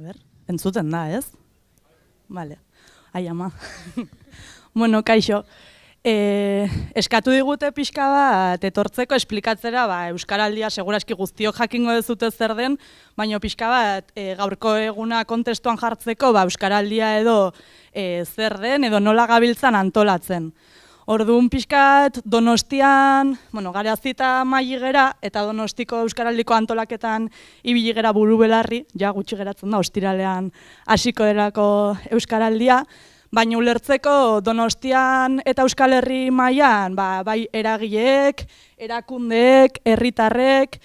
ber, entzuten da, ez? Vale, ai ama. Bueno, kaixo, eskatu digute pixka bat etortzeko esplikatzera, Euskaraldia seguraski guztiok jakingo dezute zer den, baina pixka bat gaurko eguna kontestuan jartzeko Euskaraldia edo zer den edo nola gabiltzan antolatzen. Orduan pixkat Donostian, Garazita maili gera eta Donostiko Euskaraldiko antolaketan ibili gera buru belarri, ja gutxi geratzen da, ostiralean hasiko delako Euskaraldia, baina ulertzeko Donostian eta Euskal Herri mailan bai eragileek, erakundeek, herritarrek,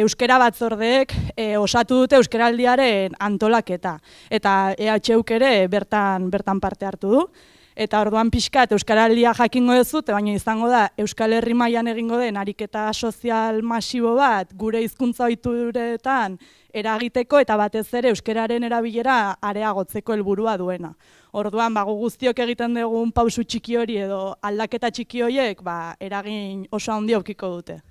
euskara batzordeek osatu dute Euskaraldiaren antolaketa. Eta EHUk ere bertan parte hartu du. Eta orduan pixkat Euskaraldia jakingo dezute, baina izango da Euskal Herri mailan egingo den ariketa sozial masibo bat gure hizkuntza ohituretan eragiteko eta batez ere euskararen erabilera areagotzeko helburua duena. Orduan gu guztiok egiten dugun pausu txiki hori edo aldaketa txiki horiek eragin oso handia edukiko dute.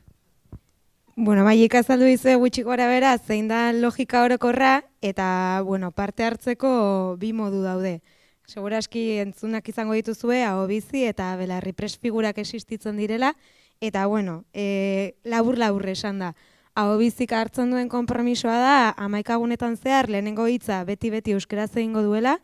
Bueno, Maik azaldu dizu gutxi gora bera zein da logika orokorra eta parte hartzeko bi modu daude. Segurazki entzunak izango dituzue, aho bizi eta belarri presfigurak existitzen direla, eta labur esan da. Aho bizik hartzen duen konpromisoa da, 11 egunetan zehar lehenengo hitza beti euskaraz egingo duela,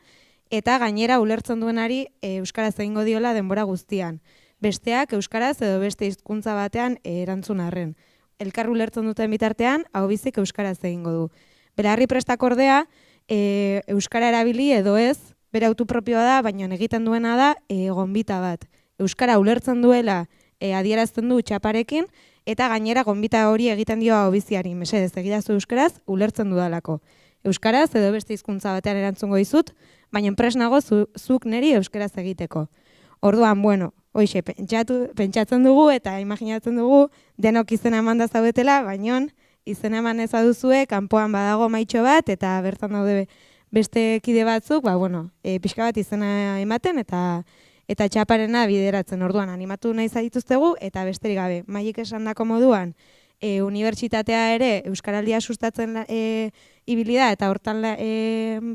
eta gainera ulertzen duenari euskaraz egingo diola denbora guztian. Besteak euskaraz edo beste hizkuntza batean erantzun arren. Elkar ulertzen duten bitartean, aho bizik euskaraz egingo du. Belarri prestak ordea, euskara erabili edo ez, bere autopropioa da, baina egiten duena da gonbita bat. Euskara ulertzen duela adierazten du txaparekin, eta gainera gonbita hori egiten dio ahobiziari. Mesedez, egidazu euskaraz, ulertzen dudalako. Euskaraz edo beste hizkuntza batean erantzungo dizut, baina presnago zuk neri euskaraz egiteko. Orduan, hoxe, pentsatzen dugu eta imaginatzen dugu denok izena eman da zaudetela, baina izena eman ez aduzue, kanpoan badago maitxo bat, eta bertan daude beste kide batzuk, pixka bat izena ematen eta txaparena bideratzen. Orduan animatu nahi zaituztegu eta besterik gabe. Maik esandako moduan, unibertsitatea ere Euskaraldia sustatzen ibili da eta hortan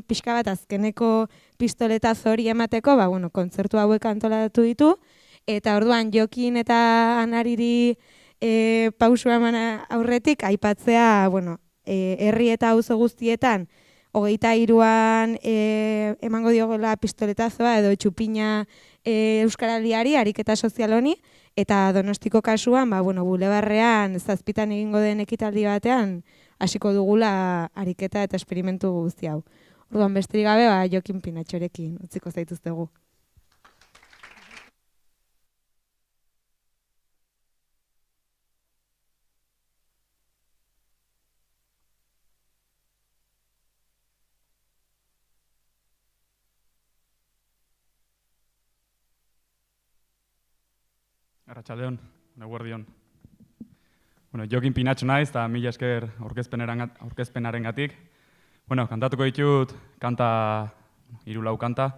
pixka bat azkeneko pistoletaz hori emateko, kontzertu hauek antolatu ditu, eta orduan Jokin eta Anariri pausua eman aurretik aipatzea, herri eta auzo guztietan 23an emango diogela pistoletazoa edo txupina Euskaraldiari, ariketa sozial honi, eta Donostiko kasuan, bulebarrean 7 egingo den ekitaldi batean, hasiko dugula ariketa eta esperimentu guzti hau. Orduan besterik gabe, Jokin Pinatxorekin utziko zaituztegu. Arratsaldeon, eguerdion. Jokin Pinatxo naiz eta mila esker aurkezpenarengatik. Kantatuko ditut kanta, 3-4 kanta,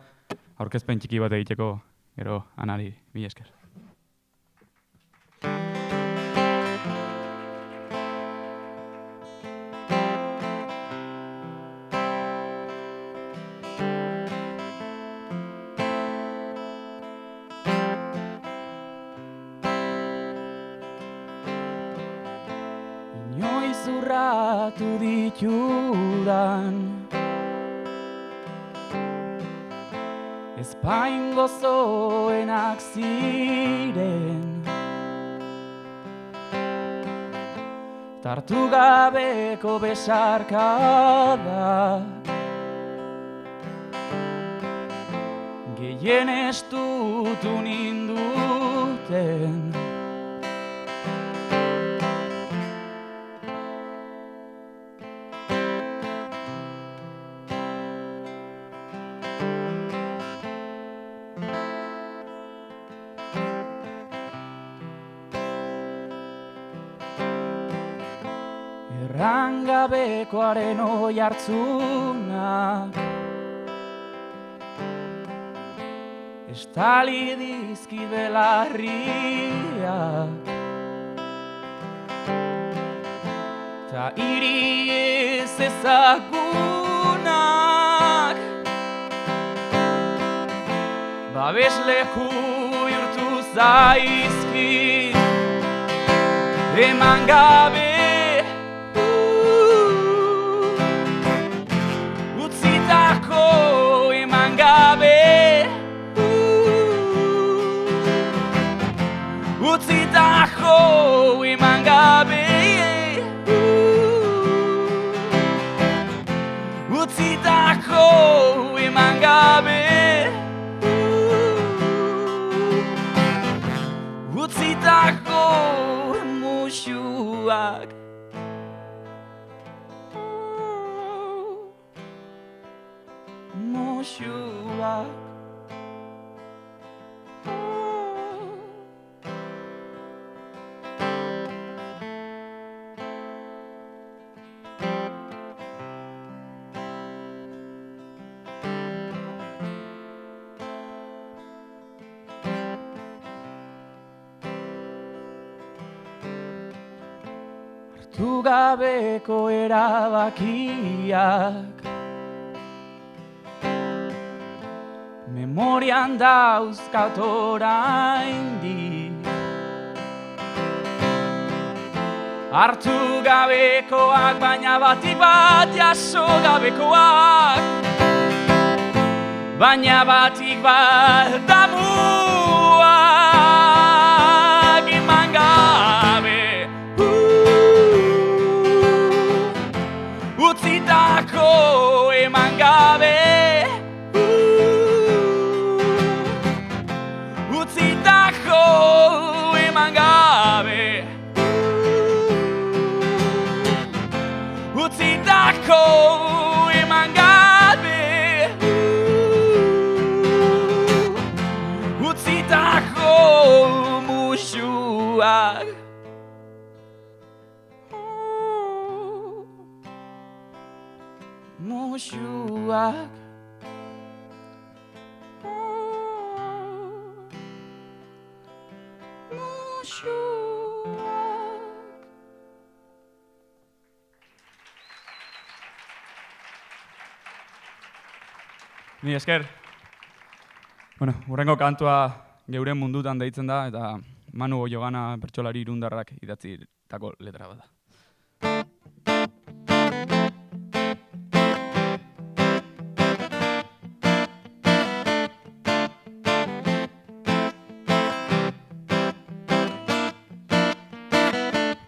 aurkezpen txiki bat egiteko, gero Anari, mila esker. Zurratu ditudan ezpain gozoenak ziren tartu gabeko besarkada gehien estutu ninduten Errangabekoaren oi hartzunak estali dizkide larriak ta hiri ez ezagunak babesleku bihurtu zaizkit, eman gabe, utzitako eman gabe, utzitako eman gabe, utzitako eman gabe, utzitako musuak. Musuak. Hartu gabeko erabakiak memorian dauzkat oraindik. Hartu gabekoak, baina batik bat jaso gabekoak, baina batik bat damuak eman gabe. Utzitako eman gabe, utzitako eman gabe, utzitako eman gabe, utzitako musuak. Musuak. Ni esker. Bueno, hurrengo kantua geuren mundutan deitzen da, eta Manu Goiogana bertsolari irundarrak idatzitako letra bat da.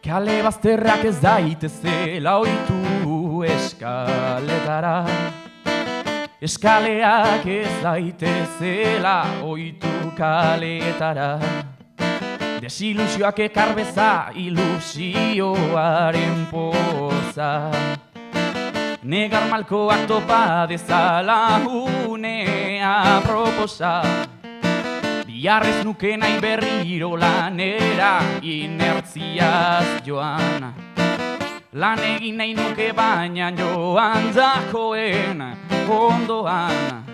Kale bazterrak ez daitezela ohitu eskaletara, eskaleak ez daitezela ohitu kaleetara, desilusioak ekar beza ilusioaren poza, negar malkoak topa dezala unea proposa, biharrez nuke nahi berriro lanera inertziaz joan, lan egin nahi nuke baina joan dakoen ondoan,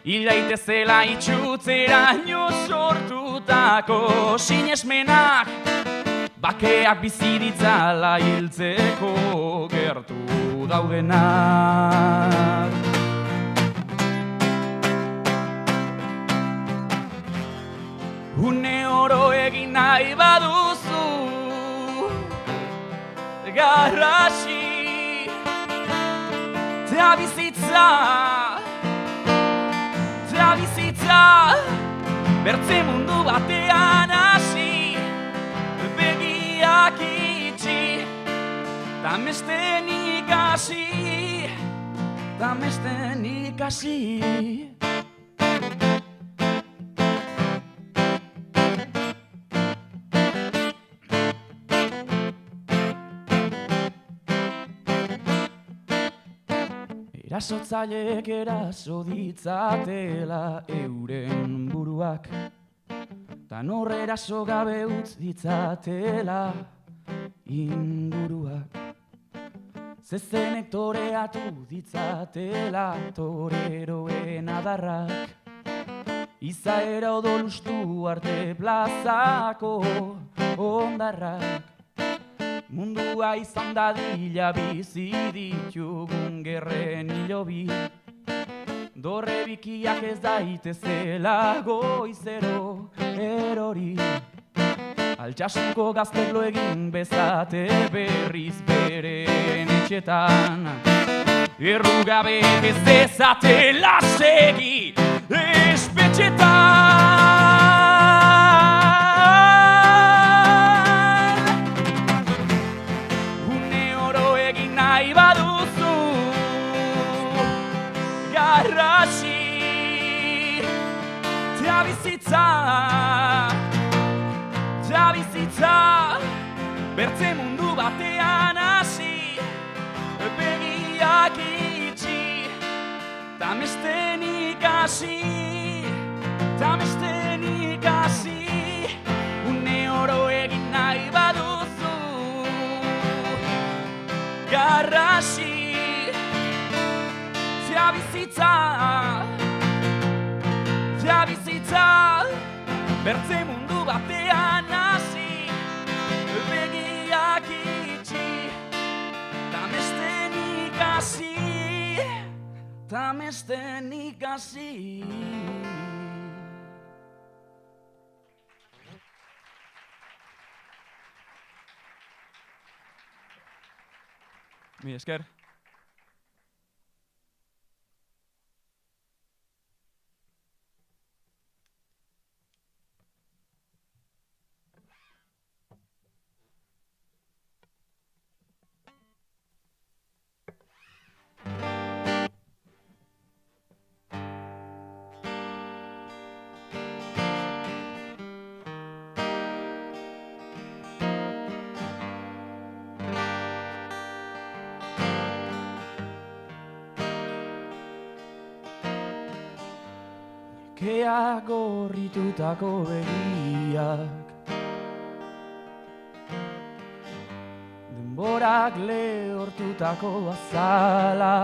hil daitezela itxutzeraino sortutako sinesmenak, bakeak bizi ditzala hiltzeko gertu daudenak. Une oro egin nahi baduzu garrasi, ta bizitza bertze mundu batean hasi, begiak itxi, tamesten ikasi. Erasotzaileek eraso ditzatela euren buruak, tan hor eraso gabe utz ditzatela inguruak. Zezenek toreatu ditzatela toreroen adarrak, izaera odolustu arte plazako ondarrak. Mundua izan dadila bizi ditugun gerren hilobi, dorre bikiak ez daitezela goizero erori. Altxasuko gaztelo egin bezate berriz beren etxetan. Errugabe ez dezatela segi espetxetan. Une oro egin nahi baduzu garrasi ta bizitza bertze mundu batean hasi, begiak itxi, tamesten ikasi, une oro egin nahi baduzu garrasi, bizitza, bertze mundu batean hasi, begiak itxi, tamesten ikasi. Mi esker. Keak gorritutako begiak, denborak lehortutako azala,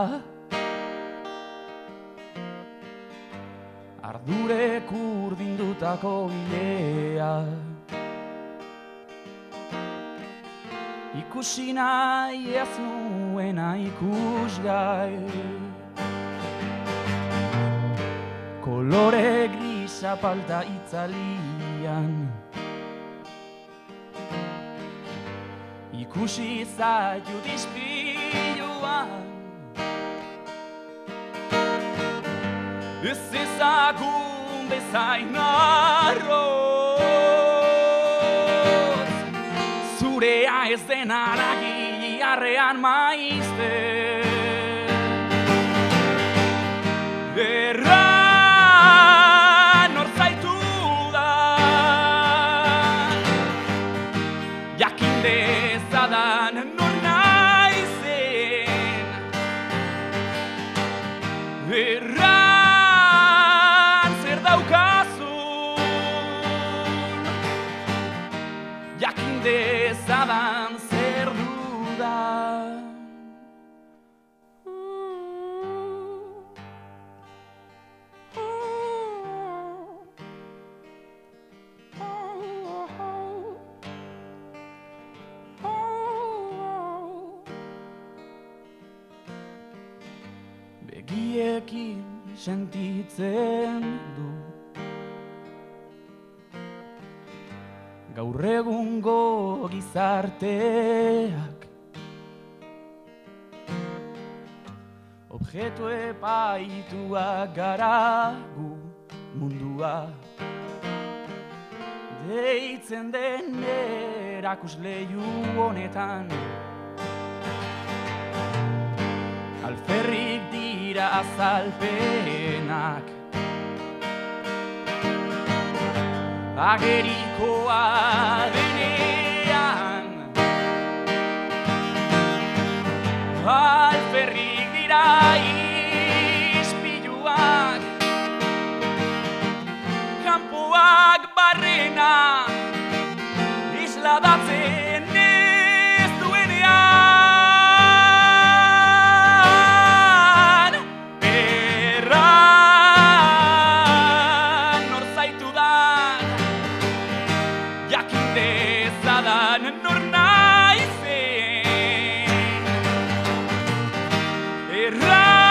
ardurek urdindutako bileak, ikusi nahi ez nuena ikusgai, kolore grisa palta itzalian, ikusi zaitut ispiluan, ez ezagun bezain arroz, zurea ez den aragi arrean maizte. Dezadan nor naizen, erran zer daukazun, jakin dezadan zer dudan. Begiekin sentitzen du gaur egungo gizarteak, objektu epaituak gara gu mundua, deitzen den erakusleiu honetan. Alferrik dira azalpenak, agerikoa denean. Alferrik dira ispiluak, kanpoak barrena, isladatzen ez duenean. Erran nor zaitudan, jakin dezadan nor naizen. Erran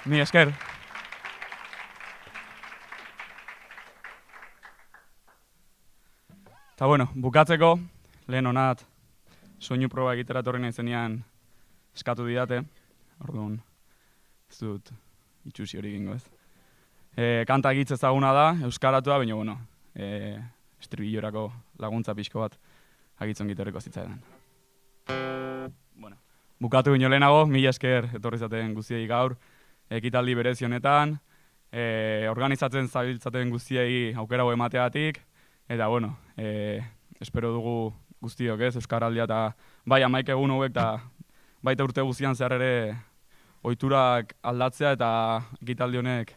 Mi esker. Eta bueno, bukatzeko, lehen honat, soinu proba egitera etorri nahi zenean eskatu didate, orduan, ez dut itxusi hori egingo ez. Kanta egitz ezaguna da, euskaratua, baina bueno, estribillorako laguntza pixko bat agitzen gitarriko zitzaidan. Bueno, bukatu gino lehenago, mila esker etorri zaten guztiei gaur, ekitaldi berezi honetan, organizatzen zabiltzaten guztiei aukera emateatik, eta bueno, espero dugu guztiok ez, Euskaraldia eta bai 11 egun hauek eta baita urte guztian zehar ere ohiturak aldatzea eta ekitaldi honek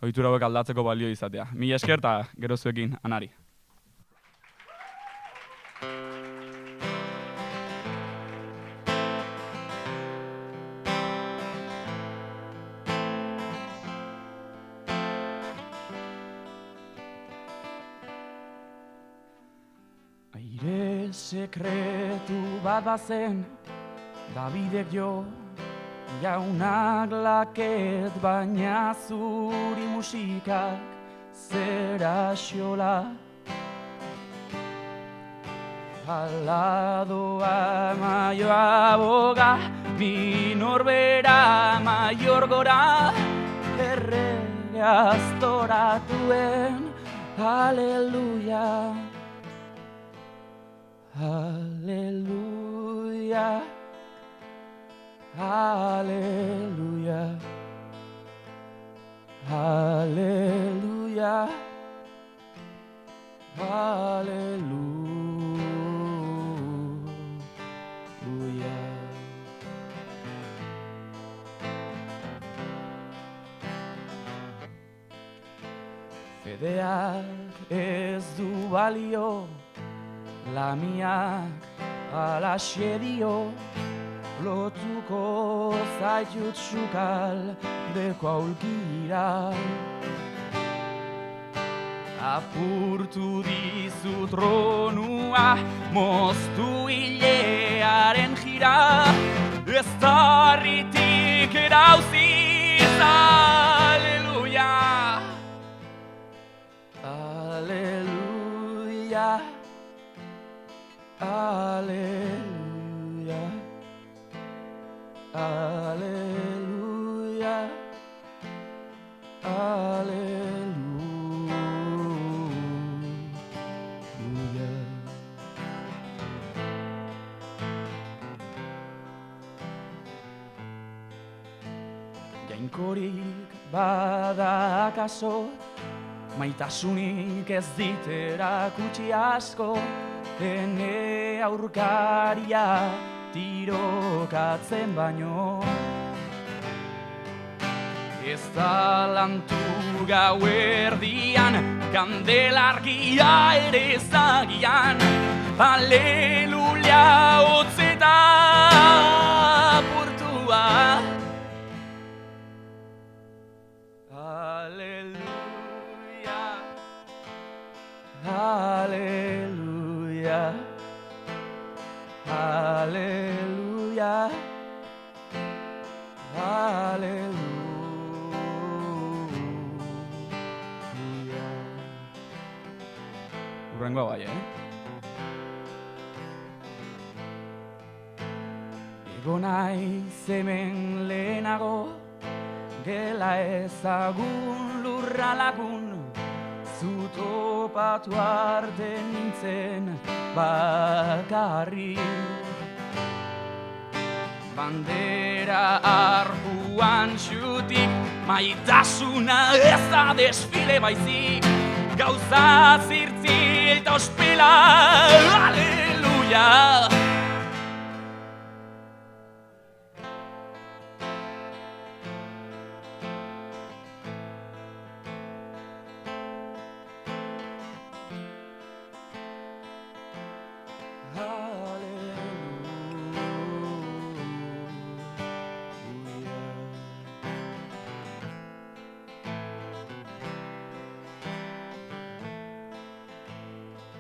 ohitura hauek aldatzeko balio izatea. Mila esker eta gero zuekin Anari. Aire sekretu bat bazen, Davidek jo, jaunak laket, baina zuri musikak zera xola. Aladoa maioa boga, mi norbera maior gora, errege aztoratuen, aleluia. Aleluia, aleluia, aleluia, aleluia. Fedeak ez du balio, lamiak alaxe dio, lotuko zaitut xukal deko aulkira. Apurtu dizu tronua, moztu hilearen jira, ez tarritik erauziz, aleluia, aleluia. Aleluia, aleluia, aleluia. Jainkorik bada akaso, maitasunik ez dit erakutsi asko, ene aurkaria tirokatzen baino. Ez da lantu gauerdian, kandelargia ere zagian, aleluia hotzeta apurtua. Aleluia, aleluia, aleluia, aleluia. Urrengoa bai, Ego naiz hemen lehenago, gela ezagun lurra lagun, zutopatu arte nintzen bakarrik. Bandera arpuan xutik, maitasuna ez da desfile baizik, gauza zirtzil eta ospela, aleluia.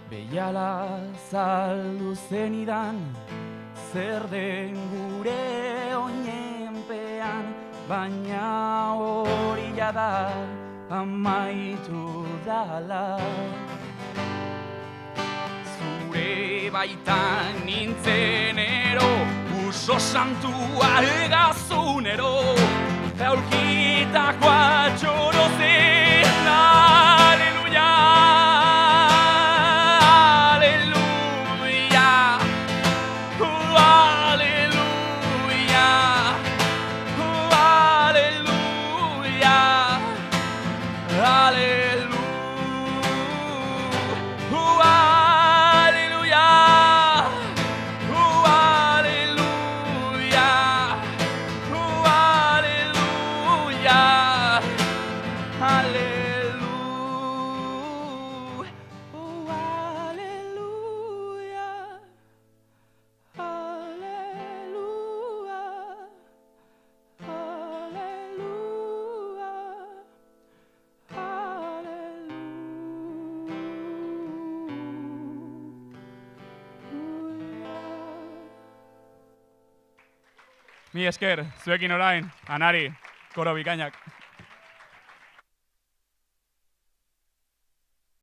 Behiala zaldu zenidan, zer den gure oinenpean, baina hori jada amaitu dala. Zure baitan nintzen ero, uso santua egazunero, aurkitakoa txoro zen, aleluia, aleluia, aleluia, aleluia, Mi esker, zuekin orain, Anari, koro bikainak.